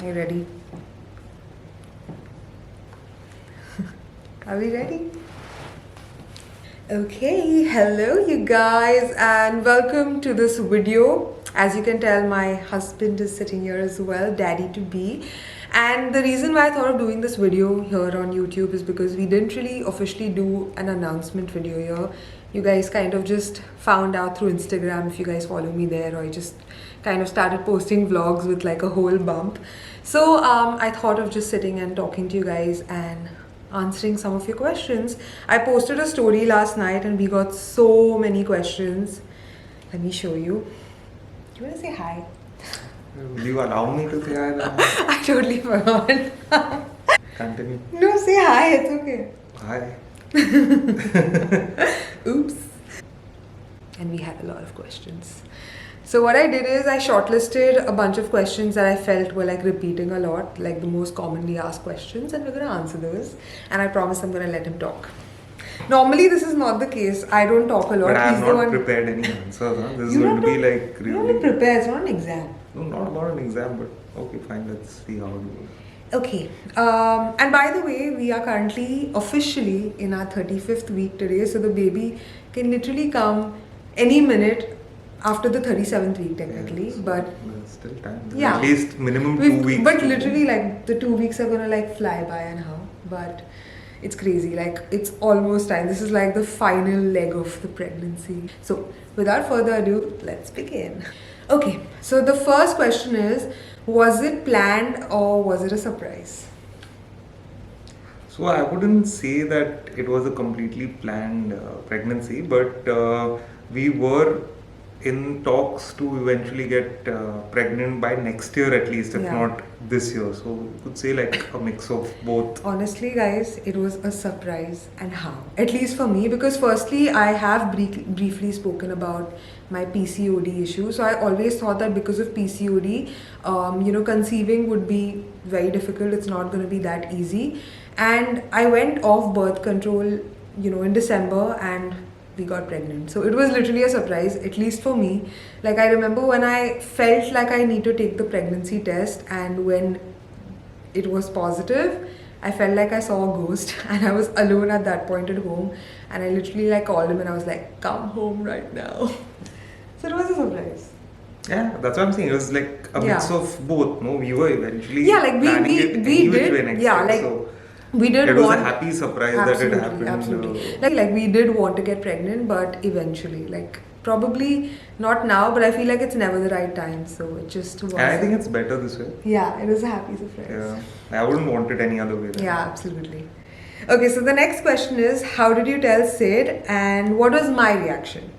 Are you ready? Are we ready? Okay, hello you guys and welcome to this video. As you can tell, my husband is sitting here as well, daddy to be. And the reason why I thought of doing this video here on YouTube is because we didn't really officially do an announcement video here. You guys kind of just found out through Instagram if you guys follow me there, or I just kind of started posting vlogs with like a whole bump. So I thought of just sitting and talking to you guys and answering some of your questions. I posted a story last night and we got so many questions. Let me show you. Do you want to say hi? Will you allow me to say hi now? I totally forgot. Continue. No, say hi, it's okay. Hi. Oops. And we had a lot of questions. So what I did is I shortlisted a bunch of questions that I felt were like repeating a lot, like the most commonly asked questions, and we're going to answer those. And I promise I'm going to let him talk. Normally this is not the case. I don't talk a lot. But I He's have the not one... prepared any answers. Huh? This is You going to have be to- like You only really... prepare, it's not an exam. No, not about an exam, but okay, fine. Let's see how it goes. Okay, and by the way, we are currently officially in our 35th week today, so the baby can literally come any minute after the 37th week technically, Yeah, but there's still time. yeah. At least minimum 2 weeks. But literally like the 2 weeks are gonna like fly by anyhow, but it's crazy, like it's almost time. This is like the final leg of the pregnancy. So without further ado, let's begin. Okay, so the first question is, was it planned or was it a surprise? So I wouldn't say that it was a completely planned pregnancy, but we were in talks to eventually get pregnant by next year at least, if Yeah. not this year. So you could say like a mix of both. Honestly guys, it was a surprise. And how? At least for me, because firstly I have briefly spoken about my PCOD issue. So I always thought that because of PCOD, conceiving would be very difficult. It's not going to be that easy. And I went off birth control, in December, and we got pregnant. So it was literally a surprise, at least for me. Like I remember when I felt like I need to take the pregnancy test, and when it was positive, I felt like I saw a ghost and I was alone at that point at home, and I literally like called him and I was like, come home right now. So it was a surprise. Yeah, that's what I'm saying. It was like a mix Yeah. of both. No, we were eventually Yeah, like planning it we any which way did, next yeah, year. like So we did it was want, a happy surprise absolutely, that it happened. absolutely. Like we did want to get pregnant, but eventually, like probably not now, but I feel like it's never the right time. So it just was. And I think it's better this way. Yeah, it was a happy surprise. Yeah, I wouldn't want it any other way. Than Yeah, absolutely. Okay, so the next question is, how did you tell Sid and what was my reaction?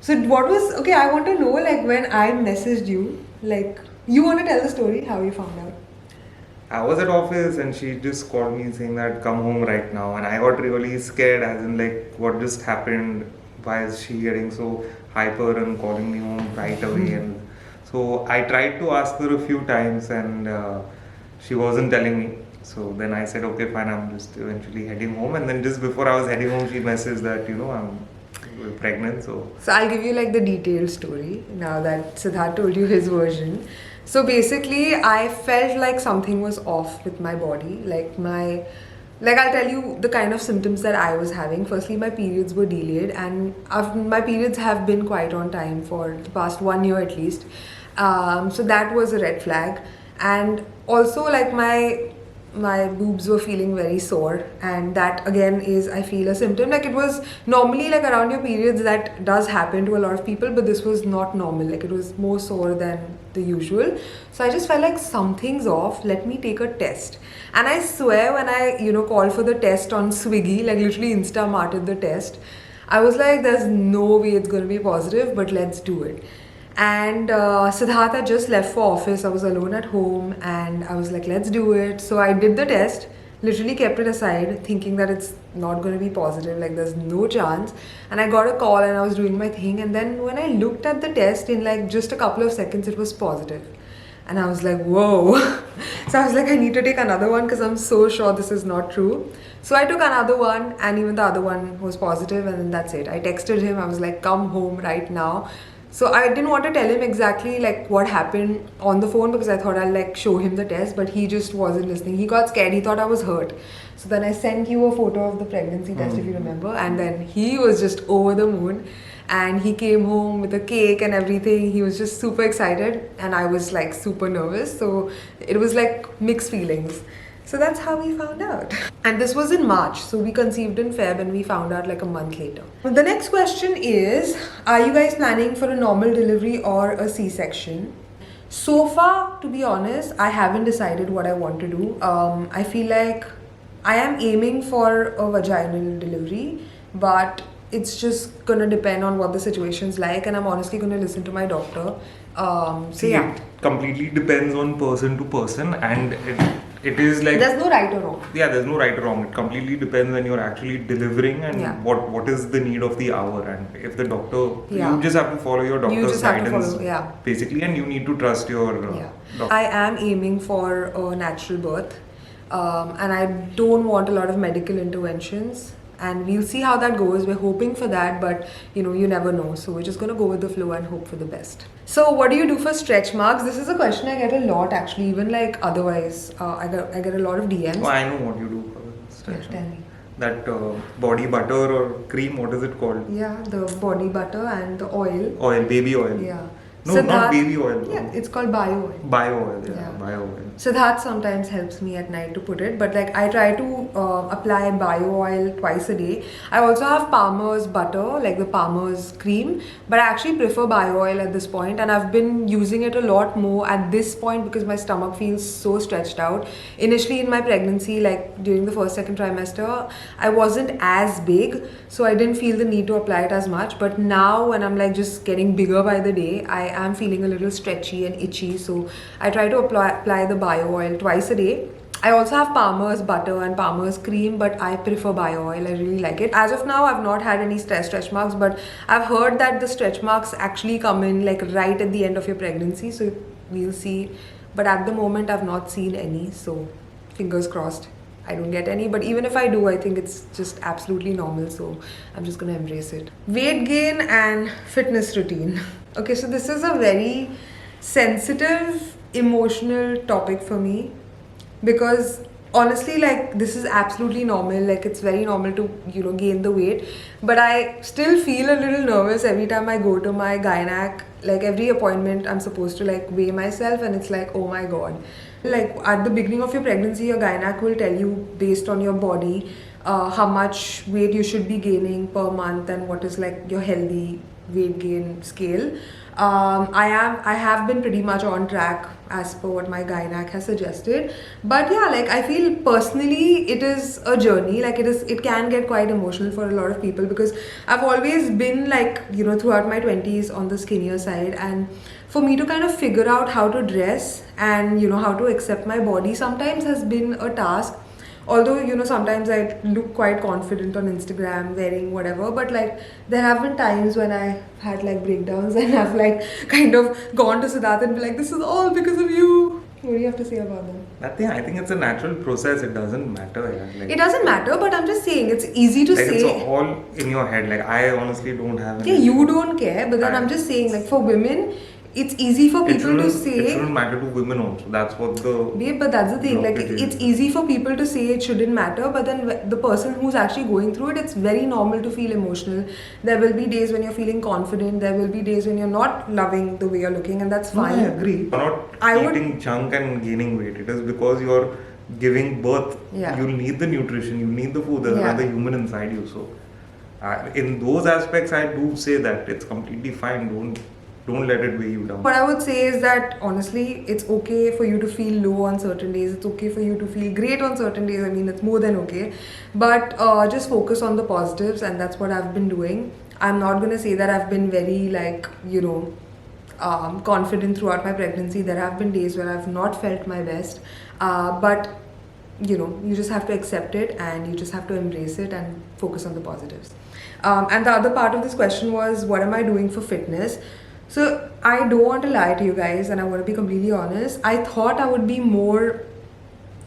So what was, okay, I want to know, like when I messaged you, like you want to tell the story, how you found out? I was at office and she just called me saying that come home right now, and I got really scared, as in like what just happened, why is she getting so hyper and calling me home right away. And so I tried to ask her a few times and she wasn't telling me. So then I said okay fine, I'm just eventually heading home, and then just before I was heading home she messaged that I'm pregnant. So I'll give you like the detailed story now that Siddharth told you his version. So basically I felt like something was off with my body. Like I'll tell you the kind of symptoms that I was having. Firstly, my periods were delayed, and my periods have been quite on time for the past 1 year at least. So that was a red flag. And also like my boobs were feeling very sore, and that again is, I feel, a symptom. Like it was normally like around your periods, that does happen to a lot of people, but this was not normal. Like it was more sore than the usual. So I just felt like something's off, let me take a test. And I swear when I called for the test on Swiggy, like literally Instamarted the test, I was like, there's no way it's going to be positive, but let's do it. And Siddharth had just left for office. I was alone at home and I was like, let's do it. So I did the test, literally kept it aside, thinking that it's not going to be positive, like there's no chance. And I got a call and I was doing my thing. And then when I looked at the test, in like just a couple of seconds, it was positive. And I was like, whoa. So I was like, I need to take another one because I'm so sure this is not true. So I took another one, and even the other one was positive, and then that's it. I texted him. I was like, come home right now. So I didn't want to tell him exactly like what happened on the phone because I thought I'll like show him the test, but he just wasn't listening. He got scared. He thought I was hurt. So then I sent you a photo of the pregnancy test, if you remember, and then he was just over the moon. And he came home with a cake and everything. He was just super excited, and I was like super nervous. So it was like mixed feelings. So that's how we found out. And this was in March. So we conceived in Feb and we found out like a month later. The next question is, are you guys planning for a normal delivery or a C-section? So far, to be honest, I haven't decided what I want to do. I feel like I am aiming for a vaginal delivery, but it's just gonna depend on what the situation's like, and I'm honestly gonna listen to my doctor. It completely depends on person to person, and it is like there's no right or wrong. Yeah, there's no right or wrong. It completely depends when you're actually delivering and what is the need of the hour, and if the doctor, you just have to follow your doctor's guidance, basically, and you need to trust your doctor. I am aiming for a natural birth, and I don't want a lot of medical interventions. And we'll see how that goes. We're hoping for that, but you know, you never know. So we're just gonna go with the flow and hope for the best. So what do you do for stretch marks? This is a question I get a lot actually, even like otherwise. I get a lot of DMs. Oh, I know what you do for stretch marks. Tell me. That body butter or cream, what is it called? Yeah, the body butter and the oil. Oil, baby oil. Yeah. No, not baby oil. Yeah, it's called bio oil. Bio oil, bio oil. So that sometimes helps me at night to put it, but like I try to apply bio oil twice a day. I also have Palmer's butter, like the Palmer's cream, but I actually prefer bio oil at this point, and I've been using it a lot more at this point because my stomach feels so stretched out. Initially in my pregnancy, like during the first, second trimester, I wasn't as big, so I didn't feel the need to apply it as much. But now when I'm like just getting bigger by the day, I am feeling a little stretchy and itchy, so I try to apply the bio oil twice a day. I also have Palmer's butter and Palmer's cream, but I prefer bio oil. I really like it. As of now, I've not had any stretch marks, but I've heard that the stretch marks actually come in like right at the end of your pregnancy, so we'll see. But at the moment, I've not seen any, so fingers crossed I don't get any. But even if I do, I think it's just absolutely normal, so I'm just gonna embrace it. Weight gain and fitness routine. Okay, so this is a very sensitive, emotional topic for me because honestly, like, this is absolutely normal. Like, it's very normal to, you know, gain the weight, but I still feel a little nervous every time I go to my gynac. Like, every appointment I'm supposed to like weigh myself, and it's like, oh my god. Like, at the beginning of your pregnancy, your gynac will tell you based on your body how much weight you should be gaining per month and what is like your healthy weight gain scale. I have been pretty much on track as per what my gynac has suggested, but yeah, like, I feel personally it is a journey. Like, it can get quite emotional for a lot of people because I've always been like, you know, throughout my 20s on the skinnier side, and for me to kind of figure out how to dress and, you know, how to accept my body sometimes has been a task. Although, you know, sometimes I look quite confident on Instagram wearing whatever, but like, there have been times when I had like breakdowns and I've like kind of gone to Siddharth and be like, this is all because of you. What do you have to say about that? Nothing. I think it's a natural process. It doesn't matter. Yeah. Like, it doesn't matter, but I'm just saying it's easy to say. It's all in your head. Like, I honestly don't have any. Yeah, you don't care, but then I'm just saying, like, for women, it's easy for people to say. It shouldn't matter to women also. That's what the. Babe, but that's the thing. Like, it's easy for people to say it shouldn't matter, but then the person who's actually going through it, it's very normal to feel emotional. There will be days when you're feeling confident. There will be days when you're not loving the way you're looking, and that's fine. I agree. You're not eating junk and gaining weight. It is because you're giving birth. Yeah. You'll need the nutrition. You need the food. There's another human inside you. So, in those aspects, I do say that it's completely fine. Don't let it weigh you down. What I would say is that, honestly, it's okay for you to feel low on certain days. It's okay for you to feel great on certain days. I mean, it's more than okay. But just focus on the positives, and that's what I've been doing. I'm not going to say that I've been very, like, you know, confident throughout my pregnancy. There have been days where I've not felt my best. But, you know, you just have to accept it, and you just have to embrace it and focus on the positives. And the other part of this question was, what am I doing for fitness? So I don't want to lie to you guys, and I want to be completely honest. I thought I would be more,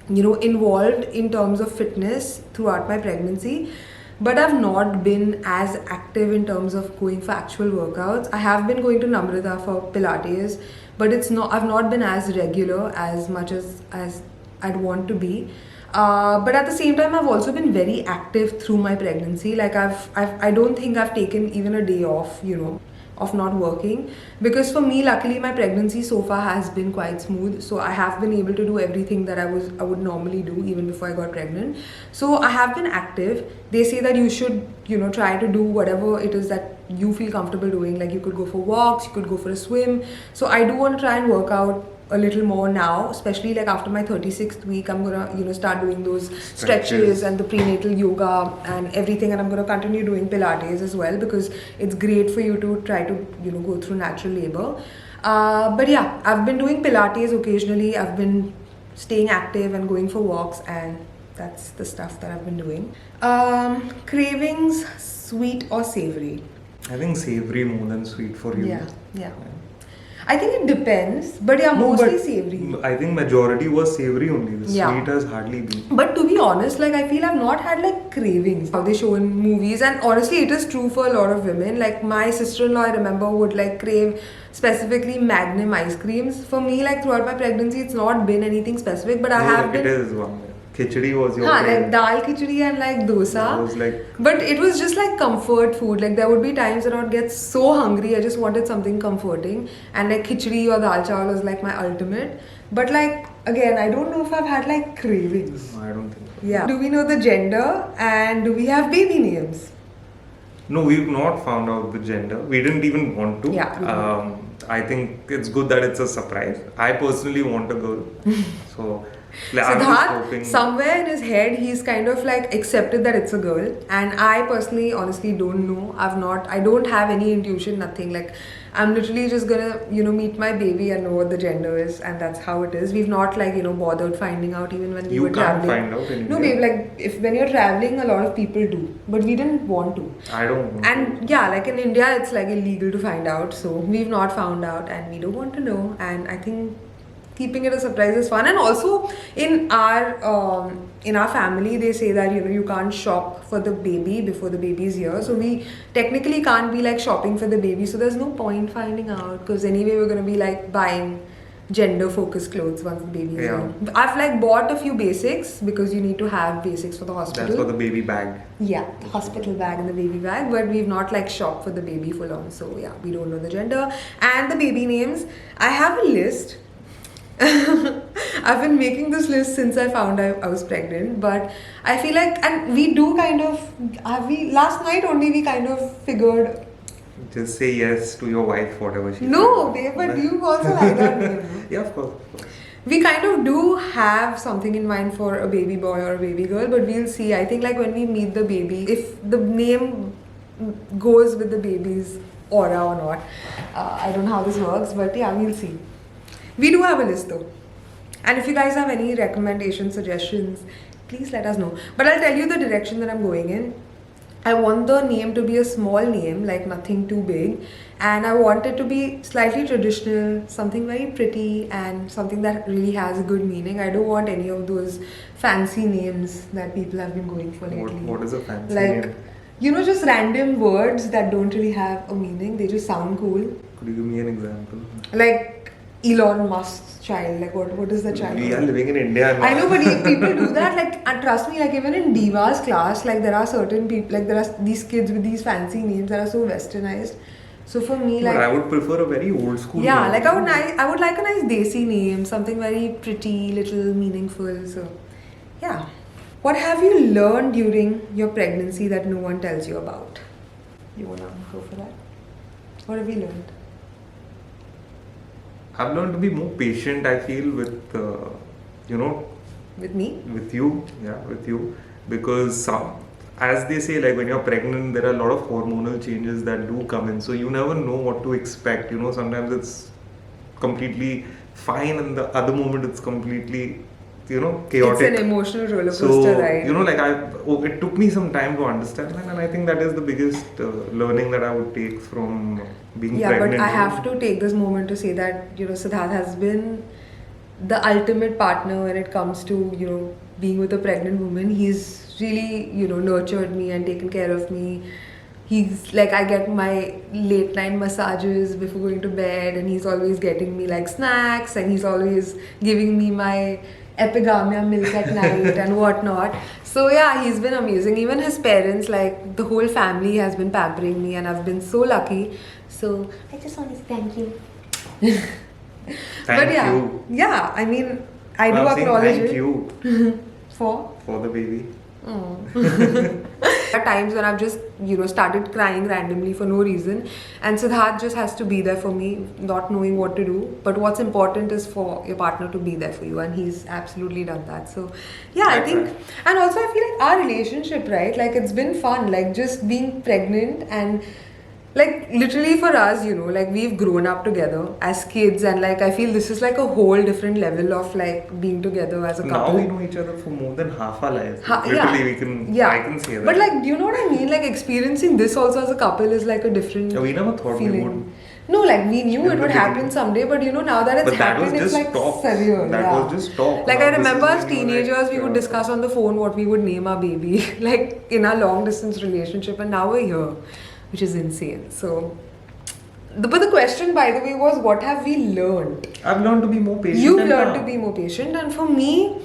you know, involved in terms of fitness throughout my pregnancy, but I've not been as active in terms of going for actual workouts. I have been going to Namrata for Pilates, but I've not been as regular as much as I'd want to be. But at the same time, I've also been very active through my pregnancy. Like I don't think I've taken even a day off, of not working, because for me, luckily, my pregnancy so far has been quite smooth. So I have been able to do everything that I would normally do even before I got pregnant. So I have been active. They say that you should, try to do whatever it is that you feel comfortable doing. Like you could go for walks, you could go for a swim. So I do want to try and work out a little more now, especially like after my 36th week. I'm gonna start doing those stretches and the prenatal yoga and everything, and I'm gonna continue doing Pilates as well, because it's great for you to try to go through natural labor. But yeah, I've been doing Pilates occasionally. I've been staying active and going for walks, and that's the stuff that I've been doing. Cravings, sweet or savory? I think savory more than sweet for you. Yeah. I think it depends, but yeah, mostly savory. I think majority was savory only. The sweet has hardly been. But to be honest, like I feel I've not had like cravings how they show in movies, and honestly, it is true for a lot of women. Like my sister-in-law, I remember, would like crave specifically Magnum ice creams. For me, like throughout my pregnancy, it's not been anything specific, but I have been. It is one. Khichdi was your like dal khichdi and like dosa. But it was just like comfort food. Like there would be times that I would get so hungry, I just wanted something comforting, and like khichdi or dal chawal was like my ultimate. But like again, I don't know if I've had like cravings. No, I don't think so. Yeah. Do we know the gender, and do we have baby names? No, we've not found out the gender. We didn't even want to. Yeah. I think it's good that it's a surprise. I personally want a girl. So Siddharth, somewhere in his head, he's kind of like accepted that it's a girl, and I personally, honestly, don't know. I don't have any intuition, nothing. Like, I'm literally just gonna, meet my baby and know what the gender is, and that's how it is. We've not like, bothered finding out even when we were traveling. You can't find out in No, India. babe, when you're traveling, a lot of people do, but we didn't want to. I don't know. And yeah, like in India, it's like illegal to find out, so we've not found out, and we don't want to know. And I think keeping it a surprise is fun. And also in our family, they say that you can't shop for the baby before the baby is here, so we technically can't be like shopping for the baby, so there's no point finding out, because anyway we're going to be like buying gender focused clothes once the baby is here. I've like bought a few basics, because you need to have basics for the hospital. That's for the baby bag. Yeah, the hospital bag and the baby bag, but we've not like shopped for the baby full on, so yeah, we don't know the gender. And the baby names, I have a list. I've been making this list since I found I was pregnant, but I feel like, and we do kind of, last night only we kind of figured. Just say yes to your wife, whatever she No, says. babe, but you also like that name. Yeah, of course. We kind of do have something in mind for a baby boy or a baby girl, but we'll see. I think like when we meet the baby, if the name goes with the baby's aura or not. I don't know how this works, but yeah, we'll see. We do have a list though. And if you guys have any recommendations, suggestions, please let us know. But I'll tell you the direction that I'm going in. I want the name to be a small name, like nothing too big. And I want it to be slightly traditional, something very pretty, and something that really has a good meaning. I don't want any of those fancy names that people have been going for lately. What is a fancy name? Just random words that don't really have a meaning. They just sound cool. Could you give me an example? Like Elon Musk's child, like what is the child? We are living in India now. I know, but people do that. Like, and trust me, like even in Diva's class, like there are certain people, like there are these kids with these fancy names that are so westernized. So for me, like, but I would prefer a very old school. Yeah, name. like I would like a nice desi name, something very pretty, little meaningful. So, yeah. What have you learned during your pregnancy that no one tells you about? You wanna go for that? What have you learned? I've learned to be more patient, I feel, with, With me? With you. Yeah, with you. Because as they say, like when you're pregnant, there are a lot of hormonal changes that do come in. So you never know what to expect. Sometimes it's completely fine, and the other moment it's completely, chaotic. It's an emotional roller coaster, right? It took me some time to understand that, and I think that is the biggest learning that I would take from being pregnant. Yeah, but I have to take this moment to say that, Siddharth has been the ultimate partner when it comes to, you know, being with a pregnant woman. He's really, you know, nurtured me and taken care of me. He's like, I get my late night massages before going to bed, and he's always getting me like snacks, and he's always giving me my epigamia milk at night and whatnot. So yeah, he's been amazing. Even his parents, like the whole family has been pampering me, and I've been so lucky. So I just want to say thank you. Thank yeah, you. yeah. I mean, I do I'm saying acknowledge thank it. you For the baby. There are times when I've just, you know, started crying randomly for no reason, and Siddharth just has to be there for me, not knowing what to do. But what's important is for your partner to be there for you, and he's absolutely done that. So, yeah, I think, and also I feel like our relationship, right? Like it's been fun, like just being pregnant and. Like literally for us, you know, like we've grown up together as kids, and like I feel this is like a whole different level of like being together as a couple. Now we know each other for more than half our lives. Literally, yeah. we can. Yeah. I can say that. But like, do you know what I mean? Like experiencing this also as a couple is like a different. Yeah, we never thought feeling. we would. No, like we knew In it the would happen beginning. someday, but you know now that it's But that happened, was it's just like talk. surreal. That yeah. was just talk. Like Now I this remember is as when you're teenagers, like, we would discuss on the phone what we would name our baby, like in our long distance relationship, and now we're here, which is insane. So. But the question, by the way, was what have we learned? I've learned to be more patient. You've learned to be more patient, and for me,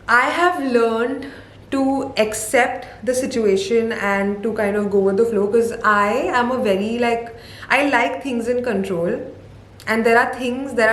I have learned to accept the situation and to kind of go with the flow, because I am a very I like things in control, and there are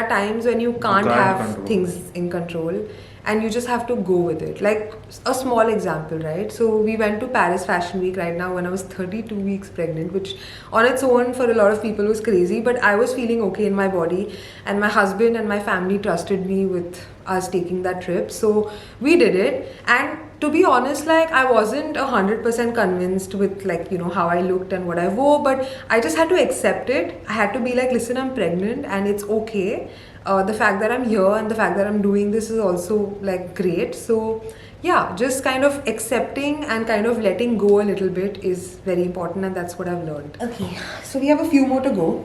times when you can't have control. things in control, and you just have to go with it. Like a small example, right? So we went to Paris Fashion Week right now when I was 32 weeks pregnant, which on its own for a lot of people was crazy, but I was feeling okay in my body, and my husband and my family trusted me with us taking that trip. So we did it, and to be honest, like I wasn't 100% convinced with like, you know, how I looked and what I wore, but I just had to accept it. I had to be like, listen, I'm pregnant and it's okay. The fact that I'm here and the fact that I'm doing this is also like great. So yeah, just kind of accepting and kind of letting go a little bit is very important, and that's what I've learned. Okay, so we have a few more to go.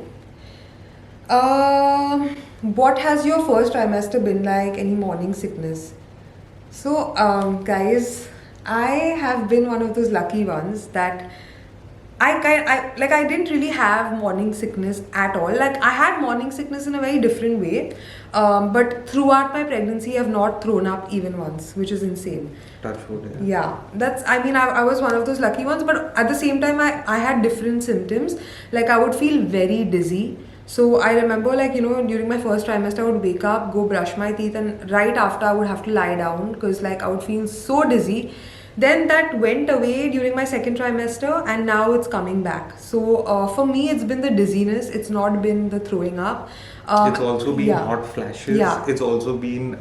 What has your first trimester been like? Any morning sickness? So guys, I have been one of those lucky ones that I didn't really have morning sickness at all. Like I had morning sickness in a very different way, but throughout my pregnancy I've not thrown up even once, which is insane. Touch wood, Yeah, I was one of those lucky ones, but at the same time I had different symptoms. Like I would feel very dizzy. So I remember, like, you know, during my first trimester, I would wake up, go brush my teeth, and right after I would have to lie down because like I would feel so dizzy. Then that went away during my second trimester, and now it's coming back. So for me, it's been the dizziness. It's not been the throwing up. It's also been hot flashes. Yeah. It's also been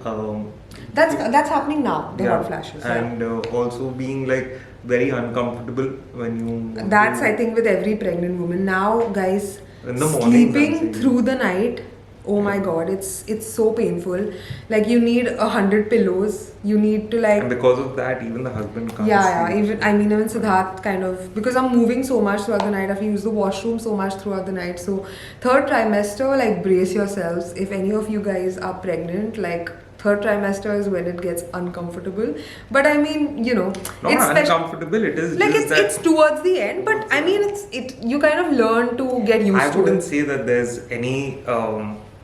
that's happening now. The hot flashes. And also being like very uncomfortable when you. That's I think with every pregnant woman now, guys. In the morning, sleeping through the night. Oh my god, it's so painful. Like you need 100 pillows. You need to like. And because of that, even the husband can't. Yeah. sleep. Even Siddharth kind of, because I'm moving so much throughout the night. I have to use the washroom so much throughout the night. So third trimester, like brace yourselves. If any of you guys are pregnant, like third trimester is when it gets uncomfortable. But I mean, you know, Not uncomfortable. It is like just it's towards the end. But I mean, you kind of learn to get used to it. I wouldn't say that there's any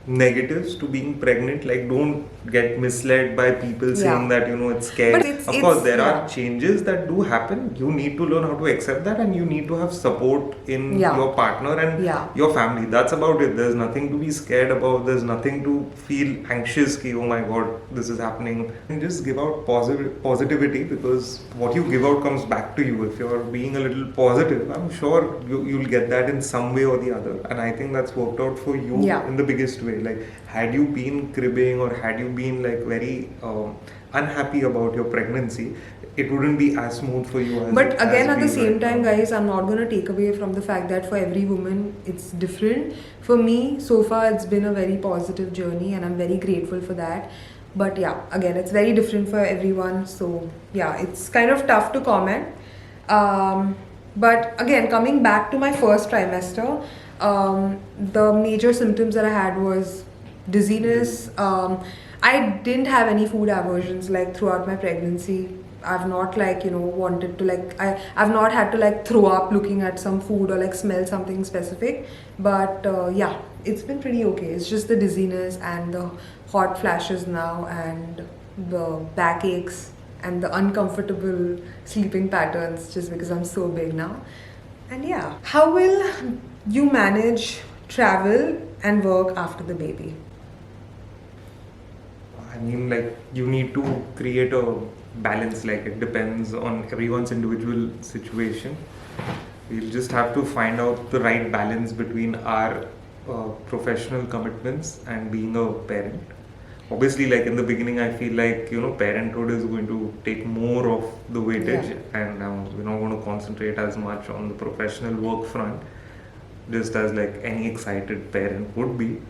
negatives to being pregnant. Like, don't get misled by people saying that, you know, it's scary. Of course, there are changes that do happen. You need to learn how to accept that, and you need to have support in your partner and your family. That's about it. There's nothing to be scared about. There's nothing to feel anxious ki, oh my god, this is happening. And just give out positivity, because what you give out comes back to you. If you're being a little positive, I'm sure you'll get that in some way or the other. And I think that's worked out for you in the biggest way. Like, had you been cribbing or had you been like very unhappy about your pregnancy, it wouldn't be as smooth for you as. But again, at the same time, guys, I'm not going to take away from the fact that for every woman it's different. For me, so far it's been a very positive journey, and I'm very grateful for that. But yeah, again, it's very different for everyone. So yeah, it's kind of tough to comment. But again, coming back to my first trimester, the major symptoms that I had was dizziness. I didn't have any food aversions like throughout my pregnancy. I've not like, wanted to like, I've not had to like throw up looking at some food or like smell something specific. But yeah, it's been pretty okay. It's just the dizziness and the hot flashes now and the backaches and the uncomfortable sleeping patterns just because I'm so big now. And yeah, how will you manage travel and work after the baby? I mean, like, you need to create a balance. Like, it depends on everyone's individual situation. We'll just have to find out the right balance between our professional commitments and being a parent. Obviously, like in the beginning, I feel like parenthood is going to take more of the weightage, and we're not going to concentrate as much on the professional work front, just as like any excited parent would be.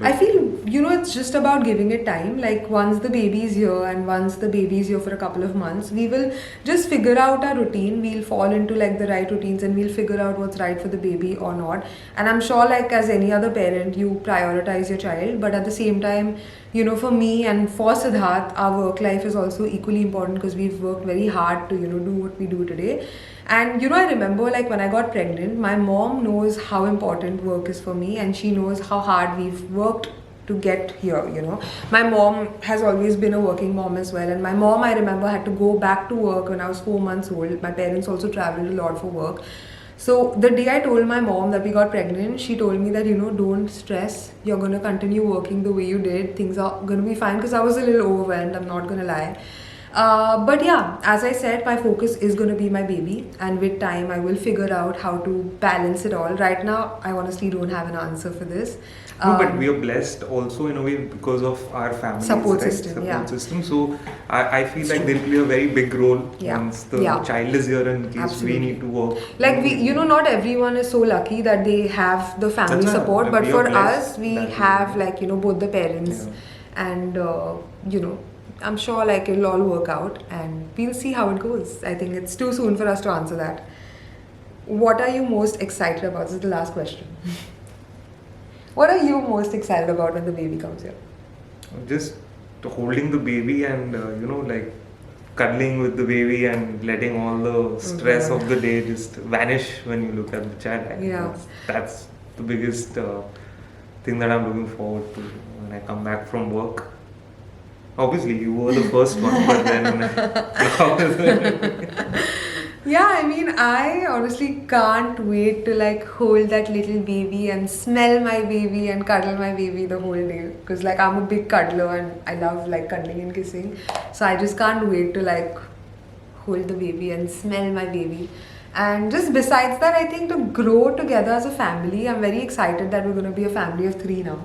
I feel, it's just about giving it time. Like, once the baby is here and once the baby is here for a couple of months, we will just figure out our routine. We'll fall into like the right routines and we'll figure out what's right for the baby or not. And I'm sure, like, as any other parent, you prioritize your child. But at the same time, for me and for Siddharth, our work life is also equally important because we've worked very hard to, do what we do today. And I remember like when I got pregnant, my mom knows how important work is for me and she knows how hard we've worked to get here. My mom has always been a working mom as well. And my mom, I remember, had to go back to work when I was 4 months old. My parents also traveled a lot for work. So the day I told my mom that we got pregnant, she told me that, don't stress. You're going to continue working the way you did. Things are going to be fine, because I was a little overwhelmed, I'm not going to lie. But yeah, as I said, my focus is going to be my baby, and with time I will figure out how to balance it all. Right now, I honestly don't have an answer for this. No, but we are blessed also in a way because of our family support system. So I feel like they'll play a very big role once the child is here, in case we need to work. Like not everyone is so lucky that they have the family support, but for us, we have like both the parents, and I'm sure like it'll all work out and we'll see how it goes. I think it's too soon for us to answer that. What are you most excited about? This is the last question. What are you most excited about when the baby comes here? Just holding the baby and like cuddling with the baby and letting all the stress of the day just vanish when you look at the child. That's the biggest thing that I'm looking forward to when I come back from work. Obviously, you were the first one, but then... Yeah, I mean, I honestly can't wait to like hold that little baby and smell my baby and cuddle my baby the whole day. Because like I'm a big cuddler and I love like cuddling and kissing. So I just can't wait to like hold the baby and smell my baby. And just besides that, I think to grow together as a family, I'm very excited that we're going to be a family of 3 now.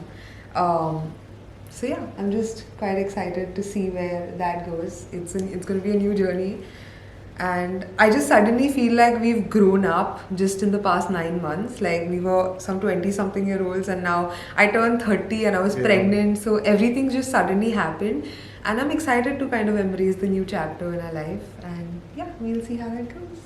So yeah, I'm just quite excited to see where that goes. It's going to be a new journey. And I just suddenly feel like we've grown up just in the past 9 months. Like we were some 20-something year olds and now I turned 30 and I was pregnant. So everything just suddenly happened. And I'm excited to kind of embrace the new chapter in our life. And yeah, we'll see how that goes.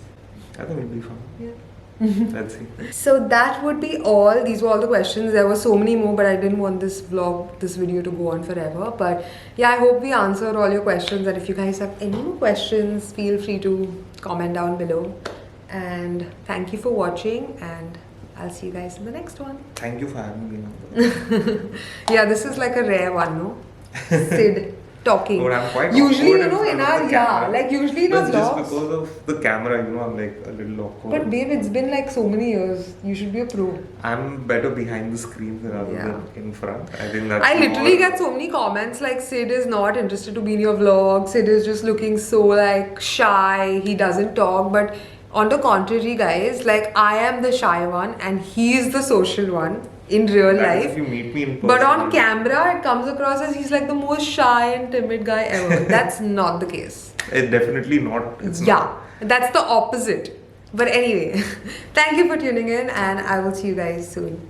I think it'll be fun. Yeah. Let's see. So that would be all. These were all the questions. There were so many more, but I didn't want this video to go on forever. But yeah, I hope we answered all your questions. And if you guys have any more questions, feel free to comment down below. And thank you for watching, and I'll see you guys in the next one. Thank you for having me. Yeah, this is like a rare one, no? Sid talking. But I'm quite usually, awkward in our like usually in our vlogs. Just because of the camera, I'm like a little awkward. But babe, it's been like so many years. You should be a pro. I'm better behind the screen rather than in front. I think that's. I literally get so many comments like Sid is not interested to be in your vlog. Sid is just looking so like shy. He doesn't talk. But on the contrary, guys, like I am the shy one and he is the social one in real life. If you meet me in person. But on camera, it comes across as he's like the most shy and timid guy ever. That's not the case. It's definitely not. It's not. That's the opposite. But anyway, thank you for tuning in and I will see you guys soon.